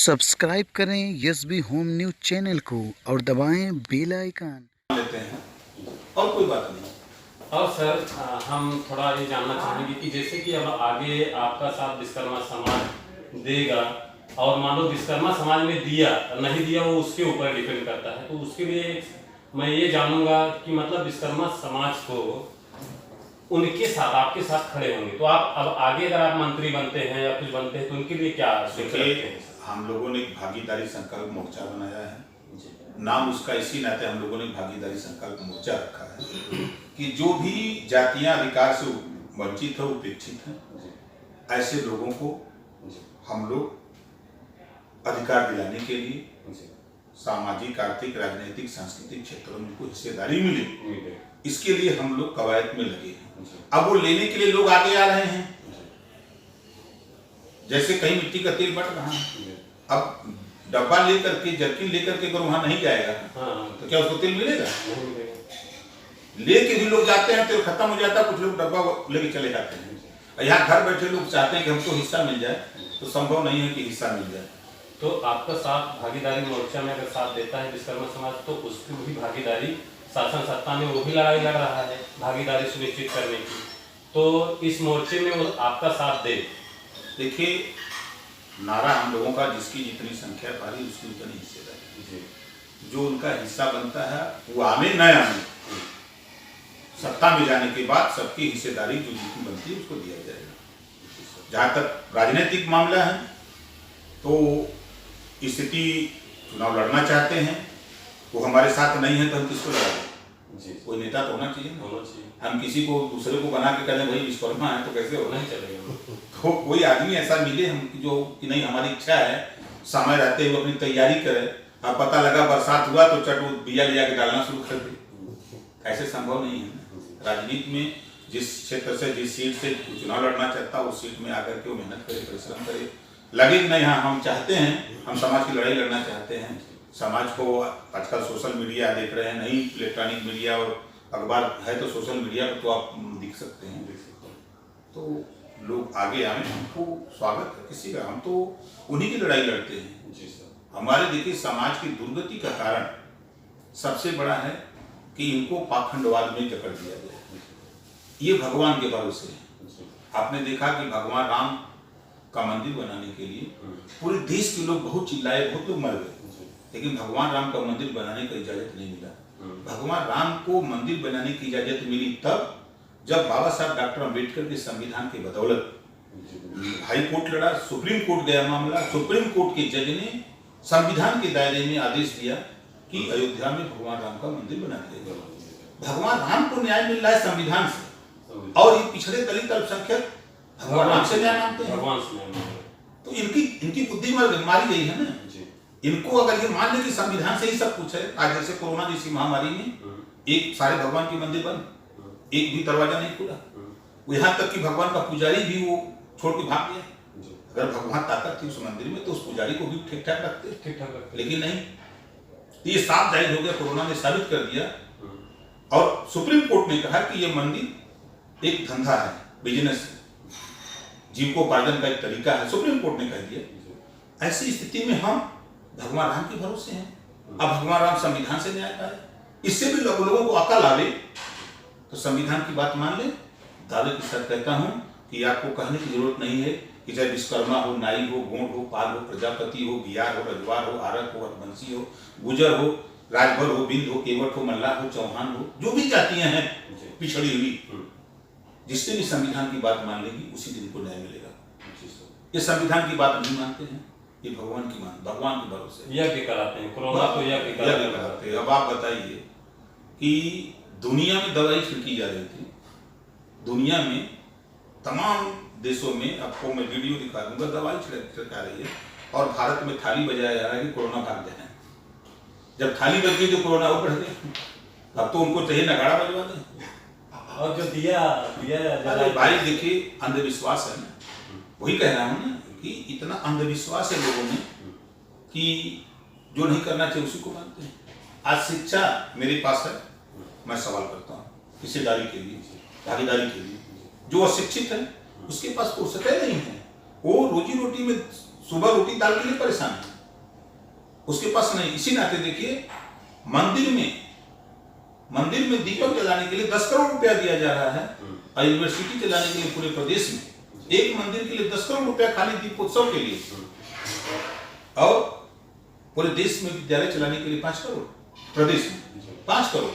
Subscribe करें yes-B home news channel को और दबाएं बेल आइकन। लेते हैं और कोई बात नहीं। और सर हम थोड़ा ये जानना चाहेंगे कि जैसे कि अब आगे आपका साथ विश्वकर्मा समाज देगा और मान लो विश्वकर्मा समाज में दिया नहीं दिया वो उसके ऊपर डिपेंड करता है, तो उसके लिए मैं ये जानूंगा कि मतलब विश्वकर्मा समाज को उनके साथ आपके साथ खड़े होंगे तो आप अब आगे अगर आप मंत्री बनते हैं या कुछ बनते हैं तो उनके लिए क्या देखिए, हम लोगों ने एक भागीदारी संकल्प मोर्चा बनाया है। नाम उसका इसी नाते हम लोगों ने भागीदारी संकल्प मोर्चा रखा है कि जो भी जातियां अधिकार से वंचित है, उपेक्षित हैं, ऐसे लोगों को हम लोग अधिकार दिलाने के लिए सामाजिक, आर्थिक, राजनीतिक, सांस्कृतिक क्षेत्रों में कोई हिस्सेदारी मिले, इसके लिए हम लोग कवायद में लगे हैं। अब वो लेने के लिए लोग आगे आ रहे हैं। जैसे कहीं मिट्टी का तेल बढ़ रहा है, अब डब्बा लेकर के, जर्किन लेकर के अगर वहां नहीं जाएगा तो क्या उसको तेल मिलेगा? लेके भी लोग जाते हैं, तेल खत्म हो जाता है, कुछ लोग डब्बा लेके चले जाते हैं। यहाँ घर बैठे लोग चाहते हैं कि हमको हिस्सा मिल जाए, तो संभव नहीं है कि हिस्सा मिल जाए। तो आपका साथ भागीदारी मोर्चा में अगर साथ देता है विश्वकर्मा समाज, तो उसकी भी भागीदारी शासन सत्ता में वो भी लड़ाई लड़ रहा है भागीदारी सुनिश्चित करने की, तो इस मोर्चे में वो आपका साथ दे। देखिए, नारा हम लोगों का जिसकी जितनी संख्या पारी उसकी उतनी हिस्सेदारी, जो उनका हिस्सा बनता है वो आने न आने, सत्ता में जाने के बाद सबकी हिस्सेदारी जो जितनी बनती है उसको दिया जाएगा। जहाँ तक राजनीतिक मामला है तो स्थिति चुनाव लड़ना चाहते हैं, वो हमारे साथ नहीं है तो हम किसको लड़ाएं? कोई नेता तो होना चाहिए। हम किसी को दूसरे को बना के कहते भाई विश्वकर्मा है तो कैसे होना ही चलेगा। तो कोई आदमी ऐसा मिले हम जो कि नहीं, हमारी इच्छा है समय रहते हुए अपनी तैयारी करे, अब पता लगा बरसात हुआ तो चट बिया लिया के डालना शुरू कर दे, ऐसे संभव नहीं है। राजनीति में जिस क्षेत्र से, जिस सीट से चुनाव लड़ना चाहता है उस सीट में आकर के वो मेहनत करे, परिश्रम करे, लगे कि नहीं हाँ हम चाहते हैं, हम समाज की लड़ाई लड़ना चाहते हैं। समाज को आजकल सोशल मीडिया देख रहे हैं, नहीं इलेक्ट्रॉनिक मीडिया और अखबार है तो सोशल मीडिया पर तो आप दिख सकते हैं, तो लोग आगे आए, हमको स्वागत है किसी का, हम तो उन्हीं की लड़ाई लड़ते हैं। जी सर। हमारे देखिए समाज की दुर्गति का कारण सबसे बड़ा है कि इनको पाखंडवाद में जकड़ दिया गया, ये भगवान के भरोसे है। आपने देखा कि भगवान राम का मंदिर बनाने के लिए पूरे देश के लोग बहुत चिल्लाए, बहुत लोग मर गए, लेकिन भगवान राम का मंदिर बनाने का इजाजत नहीं मिला। भगवान राम को मंदिर बनाने की इजाजत मिली तब जब बाबा साहब डॉक्टर अम्बेडकर के संविधान के बदौलत हाई कोर्ट लड़ा, सुप्रीम कोर्ट गया मामला, सुप्रीम कोर्ट के जज ने संविधान के दायरे में आदेश दिया कि अयोध्या में भगवान राम का मंदिर बना दिया। भगवान राम को न्याय मिल रहा है संविधान से, और ये पिछड़े दलित अल्पसंख्यक भगवान राम से न्याय मांगते हैं। तो इनकी बुद्धि मारी गई है ना। इनको अगर ये मान ले कि संविधान से ही सब कुछ है, आज जैसे कोरोना जैसी महामारी में एक सारे भगवान के मंदिर बंद, एक भी दरवाजा नहीं खुला, यहाँ तक कि भगवान का पुजारी भी वो छोड़ के भाग गया। अगर भगवान ताकत थी उस मंदिर में तो उस पुजारी को भी ठीक ठाक रखते, लेकिन नहीं। ये साफ जाहिर हो गया, कोरोना ने साबित कर दिया। और सुप्रीम कोर्ट ने कहा कि ये मंदिर एक धंधा है, बिजनेस, जीविकोपार्जन का एक तरीका है, सुप्रीम कोर्ट ने कह दिया। ऐसी स्थिति में हम भगवान राम के भरोसे हैं। अब भगवान राम संविधान से न्याय पाए, इससे भी लोगों को अकल आवे तो संविधान की बात मान ले। दावे के साथ कहता हूं कि आपको कहने की जरूरत नहीं है कि चाहे विश्वकर्मा हो, नाई हो, गोंड हो, पाल हो, प्रजापति हो, बिहार हो, रजवार हो, आरक हो, वंशी हो, गुजर हो, राजभर हो, बिंद हो, केवट हो, मल्लाह हो, चौहान हो, जो भी जातियां हैं पिछड़ी हुई, जिसने भी संविधान की बात मान लेगी उसी दिन को न्याय मिलेगा। ये संविधान की बात नहीं मानते हैं, ये भगवान के भरोसे यज्ञ कराते हैं, कोरोना तो यज्ञ कराते हैं। अब आप बताइए कि दुनिया में दवाई छिड़की जा रही थी, दुनिया में तमाम देशों में, आपको मैं वीडियो दिखा दूंगा, दवाई छिड़का रही है, और भारत में थाली बजाया जा रहा है कि कोरोना भाग जाए। जब थाली बज गई तो कोरोना वो बढ़ गया, अब तो उनको चाहिए नगाड़ा बजवा दें। और जो दिया भाई देखिए, अंधविश्वास है ना, वही कह रहा हूँ ना कि इतना अंधविश्वास है लोगों में कि जो नहीं करना चाहिए उसी को मानते हैं। आज शिक्षा मेरे पास है, मैं सवाल करता हूँ हिस्सेदारी के लिए, भागीदारी के लिए। जो अशिक्षित है उसके पास फुर्सत नहीं है, वो रोजी रोटी में सुबह रोटी दाल के लिए परेशान है, उसके पास नहीं। इसी नाते देखिए मंदिर में दीपक जलाने के लिए 10 करोड़ रुपया दिया जा रहा है, और यूनिवर्सिटी चलाने के लिए पूरे प्रदेश में एक मंदिर के लिए 10 करोड़ रुपया खाली दीपोत्सव के लिए, और पूरे देश में विद्यालय चलाने के लिए 5 करोड़, प्रदेश में 5 करोड़।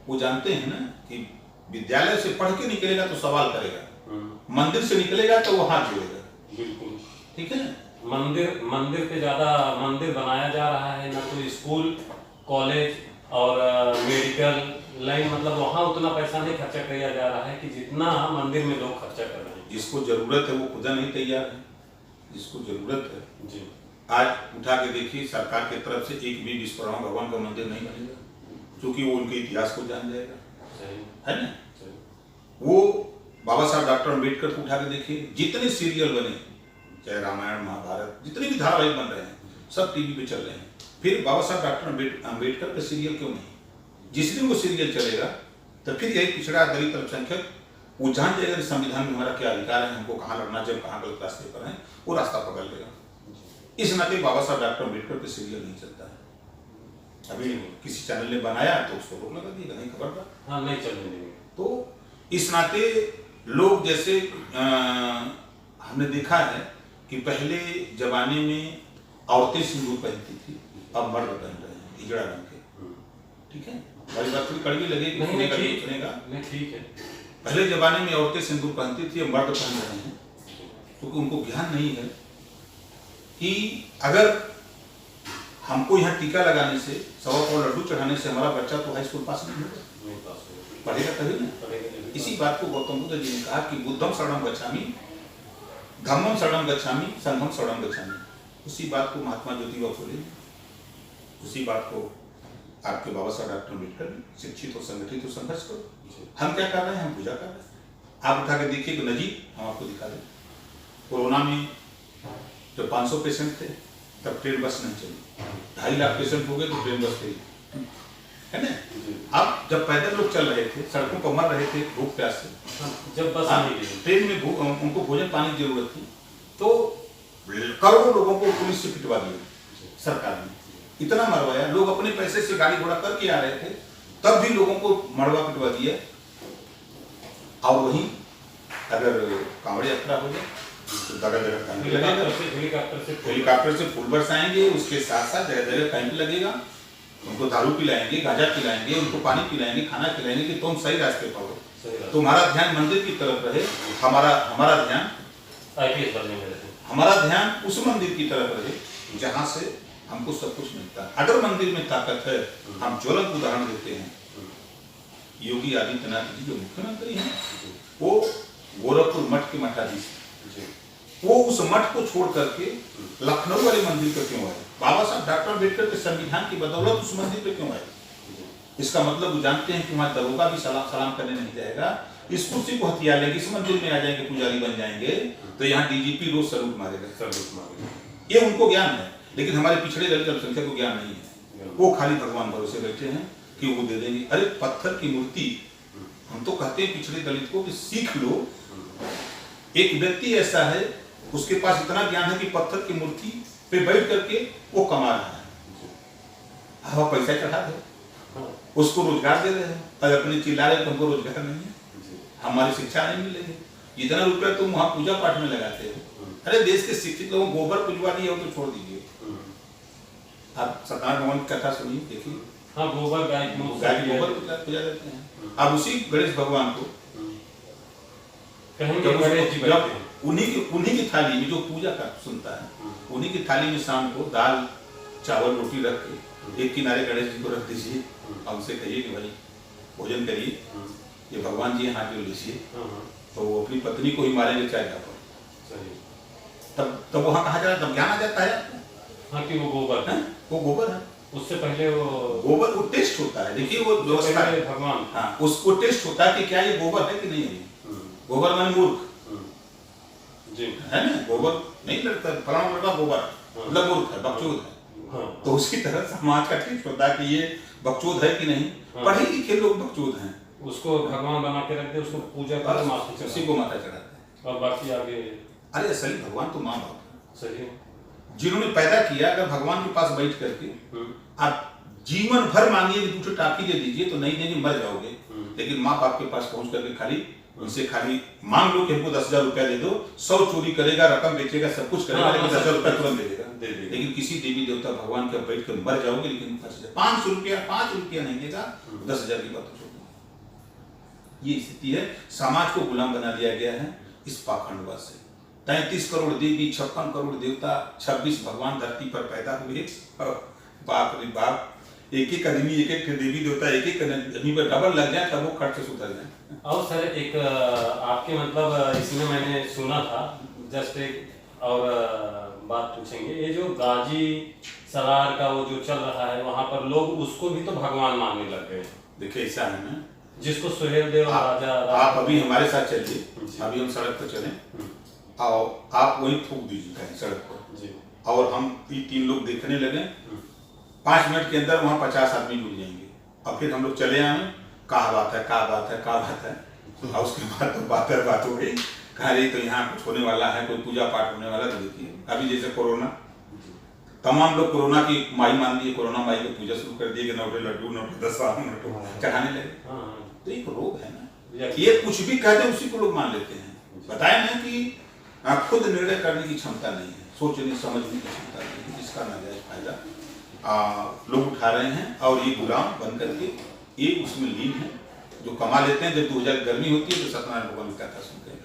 वो जानते हैं ना कि विद्यालय से पढ़ के निकलेगा तो सवाल करेगा, मंदिर से निकलेगा तो वो हाथ जोड़ेगा। बिल्कुल ठीक है। मंदिर पे ज्यादा मंदिर बनाया जा रहा है ना, तो स्कूल कॉलेज और मेडिकल लाइन, मतलब वहाँ उतना पैसा नहीं खर्चा किया जा रहा है कि जितना मंदिर में लोग खर्चा कर रहे हैं। जिसको जरूरत है वो खुदा नहीं तैयार है, जिसको जरूरत है जी। आज उठा के देखिए, सरकार की तरफ से एक भी विश्वकर्मा भगवान का मंदिर नहीं बनेगा, क्योंकि वो उनके इतिहास को जान जाएगा। सही है ना। सही। वो बाबा साहब डॉक्टर अम्बेडकर को उठा के देखिए, जितने सीरियल बने, चाहे रामायण महाभारत, जितने भी धारावाहिक बन रहे हैं सब टीवी पे चल रहे हैं। फिर बाबा साहब डॉक्टर अम्बेडकर का सीरियल क्यों नहीं? जिस दिन वो सीरियल चलेगा तो फिर यही पिछड़ा दलित अल्पसंख्यक वो जान जाएगा कि संविधान में हमारा क्या अधिकार है, हमको कहाँ लड़ना, जब कहाँ गलत रास्ते पर है, वो रास्ता पकड़ लेगा। इस नाते बाबा साहब डॉक्टर अम्बेडकर के सीरियल नहीं चलता है। अभी किसी चैनल ने बनाया तो उसको रोक लगा दिएगा, नहीं खबर था। हाँ, नहीं चलने देंगे। तो इस नाते लोग जैसे हमने देखा है कि पहले जमाने में औरतें सिंदूर पहनती थी, अब मर्द पहन रहे हैं इजड़ा रंग के। ठीक है, हमारी बात थोड़ी कड़वी लगेगी, नहीं ठीक है। पहले जमाने में औरतें सिंदूर पहनती थी, अब मर्द पहन रहे हैं, क्योंकि उनको ज्ञान नहीं है कि अगर हमको यहाँ टीका लगाने से, 1.25 करोड़ लड्डू चढ़ाने से हमारा बच्चा तो हाई स्कूल पास नहीं होगा, पढ़ेगा तभी ना। इसी बात को गौतम बुद्ध जी ने कहा कि बुद्धम शरणम गच्छामि, धम्मम शरणम गच्छामि, संघम शरणम गच्छामि। उसी बात को महात्मा ज्योतिबा फुले, उसी बात को आपके बाबा साहब डॉक्टर अम्बेडकर ने, शिक्षित हो, संगठित हो, संघर्ष करो। हम क्या कर रहे हैं? हम पूजा कर रहे हैं। आप उठा के देखिए कि नजीब, हम आपको दिखा दें, कोरोना में जब 500 पेशेंट थे तब ट्रेन बस नहीं चली, 2.5 लाख पेशेंट हो गए तो ट्रेन बस चली, है ना। अब जब पैदल लोग चल रहे थे, सड़कों पर मर रहे थे भूख प्यास से, जब बस ट्रेन में उनको भोजन पानी की जरूरत थी, तो करोड़ों लोगों को पुलिस से पिटवा दिया सरकार ने, इतना मरवाया। लोग अपने पैसे से गाड़ी घोड़ा करके आ रहे थे, तब भी लोगों को मरवा पिटवा दिया। और वहीं अगर कांवड़ यात्रा हो जाए तो जगह जगह कैंप लगेगा, हेलीकॉप्टर से फूल बरसाएंगे, उसके साथ साथ जगह जगह कैंप लगेगा, उनको दारू पिलाएंगे, गांजा पिलाएंगे, उनको पानी पिलाएंगे, खाना खिलाएंगे कि तुम सही रास्ते पर हो। तुम्हारा ध्यान मंदिर की तरफ रहे, हमारा ध्यान IPS बनने में रहे, हमारा ध्यान उस मंदिर की तरफ रहे जहां से हमको सब कुछ मिलता है। अगर मंदिर में ताकत है, हम ज्वलंत उदाहरण देते हैं, योगी आदित्यनाथ जी जो मुख्यमंत्री हैं, वो गोरखपुर मठ के मठाधीश, वो उस मठ को छोड़ करके लखनऊ वाले मंदिर पर क्यों आए? बाबा साहब डॉक्टर अम्बेडकर के संविधान की बदौलत उस मंदिर पे क्यों आए? इसका मतलब वो जानते हैं कि वहां दरोगा भी सलाम करने नहीं जाएगा, इस कुर्सी को हथियार लेंगे, इस मंदिर में आ जाएंगे, पुजारी बन जाएंगे, तो यहाँ DGP रोज सलूट मारेगा। ये उनको ज्ञान है, लेकिन हमारे पिछड़े दलित अल्पसंख्यक को ज्ञान नहीं है। वो खाली भगवान भरोसे बैठे हैं कि वो दे देंगे। अरे पत्थर की मूर्ति, हम तो कहते हैं पिछड़े दलित को कि सीख लो। एक व्यक्ति ऐसा है, उसके पास इतना ज्ञान है कि पत्थर की मूर्ति पे बैठ करके वो कमा रहा है, हवा पैसा चढ़ा दे, उसको रोजगार दे रहे हैं, और अपने चिल्ला रहे तुमको रोजगार नहीं है, हमारी शिक्षा नहीं मिलेगी, इतना रुपया तुम वहां पूजा पाठ में लगाते हो। अरे देश के शिक्षित लोगों गोबर पुजवा दिए हो तो छोड़ दीजिए। आप सत्यनारायण भगवान की कथा सुनिए, देखिए, हाँ, गोबर गाय की गोबर पूजा देते हैं। अब उसी गणेश भगवान को उन्हीं की थाली में जो पूजा का सुनता है, उन्हीं की थाली में शाम को दाल चावल रोटी रख के एक किनारे गणेश जी को रख दीजिए, और उनसे कहिए कि भाई भोजन करिए, ये भगवान जी हाथ जो लीजिए, तो वो अपनी पत्नी को ही मारेंगे चाहे क्या पर। तब वहाँ कहा जाता है, तब ज्ञान आ जाता है आपको, हाँ, कि वो गोबर है, वो गोबर है। उससे पहले वो गोबर वो टेस्ट होता है, देखिए वो व्यवस्था है भगवान, हाँ, उसको टेस्ट होता है कि क्या ये गोबर है कि नहीं है। गोबर माने मूर्ख जी, है ना, गोबर नहीं लगता, फलाना लड़का गोबर मतलब मूर्ख है, बकचोद है। तो उसी तरह समाज का टेस्ट होता है कि ये बकचोद है कि नहीं। पढ़े लिखे लोग बकचोद हैं, उसको भगवान बना के रखते, उसको पूजा कर उसी को माता चढ़ाते हैं, और बाकी आगे। अरे असली भगवान तो माँ बाप, सही, जिन्होंने पैदा किया, अगर भगवान के पास बैठ करके आप जीवन भर मांगिए कि कुछ टाफी दे दीजिए तो नहीं देंगे, मर जाओगे। लेकिन माँ बाप के पास पहुंच करके खाली उनसे खाली मांग लो कि हमको 10,000 रुपया दे दो, 100 चोरी करेगा, रकम बेचेगा, सब कुछ करेगा, लेकिन 10,000 रुपया तुरंत दे देगा। लेकिन किसी देवी देवता भगवान के बैठ कर मर जाओगे, लेकिन 500 रुपया 5 रुपया नहीं देगा, 10,000 की बात हो। ये स्थिति है, समाज को गुलाम बना दिया गया है इस पाखंडवाद से। 33 करोड़ देवी, 56 करोड़ देवता, 26 भगवान धरती पर पैदा हुए। बाप रे बाप, एक आदमी, एक देवी देवता, एक आदमी पर डबल लग जाए तब वो खर्च से सुधर जाए। और सर एक आपके मतलब इसमें मैंने सुना था, जस्ट एक और बात पूछेंगे, ये जो गाजी सरार का वो जो चल रहा है वहां पर लोग उसको भी तो भगवान मानने लग गए। देखिए ऐसा है ना, जिसको सुहेल देव राजा, आप अभी हमारे साथ चलिए, अभी हम सड़क पर चलें और आप वही थूक दीजिए कहीं सड़क पर जी, और हम 3 लोग देखने लगे, 5 मिनट के अंदर वहाँ 50 आदमी जुड़ जाएंगे। और फिर हम लोग चले आए, क्या बात है, क्या बात है, क्या बात है, और उसके बाद तो बात हो गई, कहा रही तो यहाँ कुछ होने वाला है, कोई पूजा पाठ होने वाला। तो देखिए अभी जैसे कोरोना, तमाम लोग कोरोना की माई मान दिए, कोरोना माई की पूजा शुरू कर दिए कि नोटे लड्डू, नोटे 10 नोटो चढ़ाने लगे। तो एक रोग है ना, ये कुछ भी कहते हैं उसी को लोग मान लेते हैं। बताए ना कि खुद निर्णय करने की क्षमता नहीं है, सोचने समझने की क्षमता नहीं है, जिसका नाजायज फायदा लोग उठा रहे हैं। और ये गुलाम बन करके ये उसमें लीन है, जो कमा लेते हैं। जब 2000 गर्मी होती है तो सत्यनारायण भगवान की कथा सुनते हैं।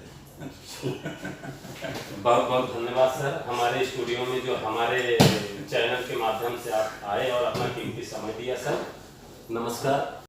बहुत बहुत धन्यवाद सर, हमारे स्टूडियो में जो हमारे चैनल के माध्यम से आप आए और अपना कीमती समय दिया सर। नमस्कार।